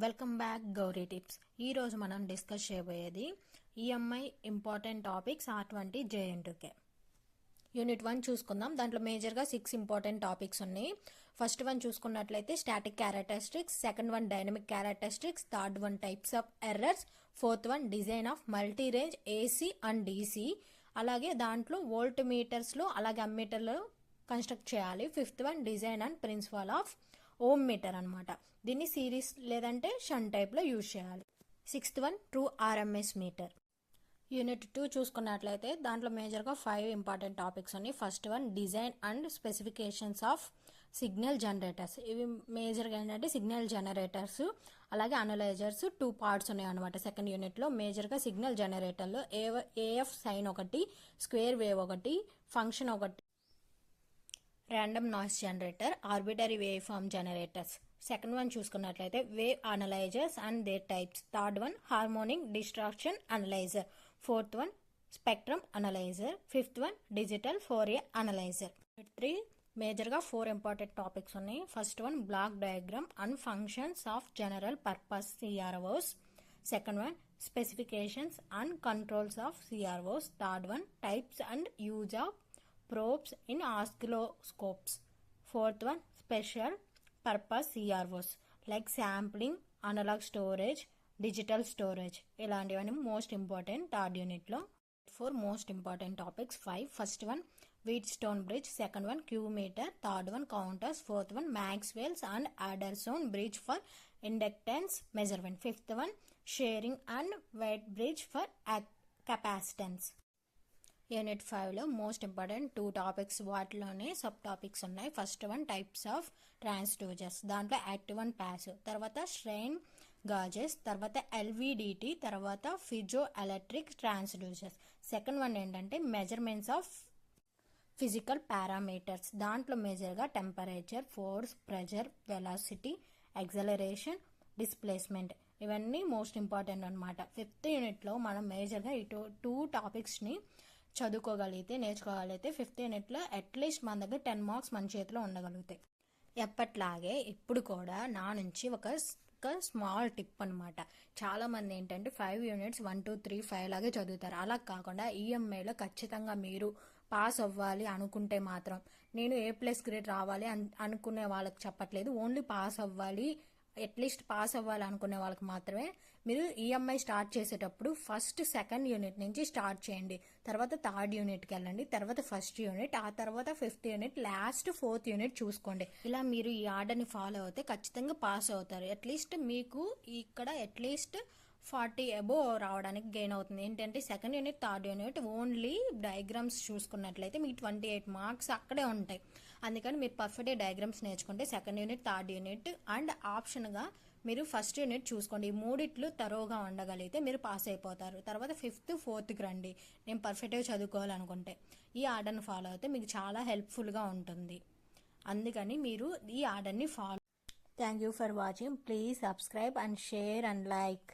Welcome back Gauri tips. ఈరోజు మనం discuss చేయబోయేది EMI important topics R20 JNTK. Unit 1 చూసుకుందాం. దాంట్లో మేజర్గా 6 ఇంపార్టెంట్ టాపిక్స్ ఉన్నాయి. ఫస్ట్ వన్ చూసుకున్నట్లయితే static characteristics, second one dynamic characteristics, third one types of errors, fourth one design of multi range AC and DC, అలాగే దాంట్లో volt మీటర్స్లో అలాగే అమ్మీటర్లో కన్స్ట్రక్ట్ చేయాలి. Fifth one design and principle of ohm meter అనమాట. దీన్ని series లేదంటే shunt టైప్లో యూజ్ చేయాలి. Sixth one true RMS metre. Unit 2 చూసుకున్నట్లయితే దాంట్లో మేజర్గా 5 ఇంపార్టెంట్ టాపిక్స్ ఉన్నాయి. First one design and specifications of signal generators. ఇవి మేజర్గా ఏంటంటే సిగ్నల్ జనరేటర్స్ అలాగే అనలైజర్స్ 2 పార్ట్స్ ఉన్నాయి అనమాట. సెకండ్ యూనిట్లో మేజర్గా సిగ్నల్ జనరేటర్లో AF సైన్ ఒకటి, స్క్వేర్ వేవ్ ఒకటి, ఫంక్షన్ ఒకటి, random noise generator, arbitrary wave form generators. Second one చూసుకున్నట్లయితే wave analysers and their types. Third one harmonic distortion analyser. Fourth one spectrum analyser. Fifth one digital Fourier analyser. 3 మేజర్గా 4 important topics ఉన్నాయి. First one block diagram and functions of general purpose CROs. Second one specifications and controls of CROs. Third one types and use of probes in oscilloscopes. Fourth one special purpose CROs like sampling, analog storage, digital storage. ఇలాంటివన్నీ most important third యూనిట్లో. 4 most important topics 5. First one Wheatstone bridge, second one Q meter, third one counters, fourth one Maxwell's and Anderson bridge for inductance measurement, fifth one Schering and Wien bridge for capacitance. Unit 5లో most important 2 topics, వాటిలోనే sub topics ఉన్నాయి. First one types of transducers. దాంట్లో active and passive, తర్వాత strain gauges, తర్వాత LVDT, తర్వాత piezoelectric transducers. Second one ఏంటంటే measurements of physical parameters. దాంట్లో మేజర్గా temperature, force, pressure, velocity, acceleration, displacement. ఇవన్నీ మోస్ట్ ఇంపార్టెంట్ అనమాట. ఫిఫ్త్ యూనిట్లో మనం మేజర్గా ఈ 2 టాపిక్స్ని చదువుకోగలిగితే నేర్చుకోగలిగితే ఫిఫ్త్ యూనిట్లో అట్లీస్ట్ మన దగ్గర 10 మార్క్స్ మన చేతిలో ఉండగలుగుతాయి. ఎప్పట్లాగే ఇప్పుడు కూడా నా నుంచి ఒక స్మాల్ టిప్ అనమాట. చాలామంది ఏంటంటే 5 యూనిట్స్ 1 2 3 5 లాగే చదువుతారు. అలా కాకుండా ఈఎంఐలో ఖచ్చితంగా మీరు పాస్ అవ్వాలి అనుకుంటే మాత్రం, నేను A+ గ్రేడ్ రావాలి అనుకునే వాళ్ళకి చెప్పట్లేదు, ఓన్లీ పాస్ అవ్వాలి, అట్లీస్ట్ పాస్ అవ్వాలి అనుకునే వాళ్ళకి మాత్రమే మీరు ఈఎంఐ స్టార్ట్ చేసేటప్పుడు ఫస్ట్ సెకండ్ యూనిట్ నుంచి స్టార్ట్ చేయండి. తర్వాత థర్డ్ యూనిట్కి వెళ్ళండి, తర్వాత ఫస్ట్ యూనిట్, ఆ తర్వాత fifth unit, last fourth unit చూసుకోండి. ఇలా మీరు ఈ ఆర్డర్ని ఫాలో అవుతే ఖచ్చితంగా పాస్ అవుతారు. అట్లీస్ట్ మీకు ఇక్కడ అట్లీస్ట్ 40 అబోవ్ రావడానికి గెయిన్ అవుతుంది. ఏంటంటే second unit third unit only diagrams చూసుకున్నట్లయితే మీకు 28 మార్క్స్ అక్కడే ఉంటాయి. అందుకని మీరు పర్ఫెక్ట్గా డయాగ్రామ్స్ నేర్చుకుంటే second unit third unit and ఆప్షన్గా మీరు ఫస్ట్ యూనిట్ చూసుకోండి. ఈ మూడిట్లు తరోగా ఉండగలిగితే మీరు పాస్ అయిపోతారు. తర్వాత ఫిఫ్త్ ఫోర్త్కి రండి, నేను పర్ఫెక్ట్గా చదువుకోవాలనుకుంటే. ఈ ఆర్డర్ని ఫాలో అయితే మీకు చాలా హెల్ప్ఫుల్గా ఉంటుంది. అందుకని మీరు ఈ ఆర్డర్ని follow. Thank you for watching. Please subscribe and share and like.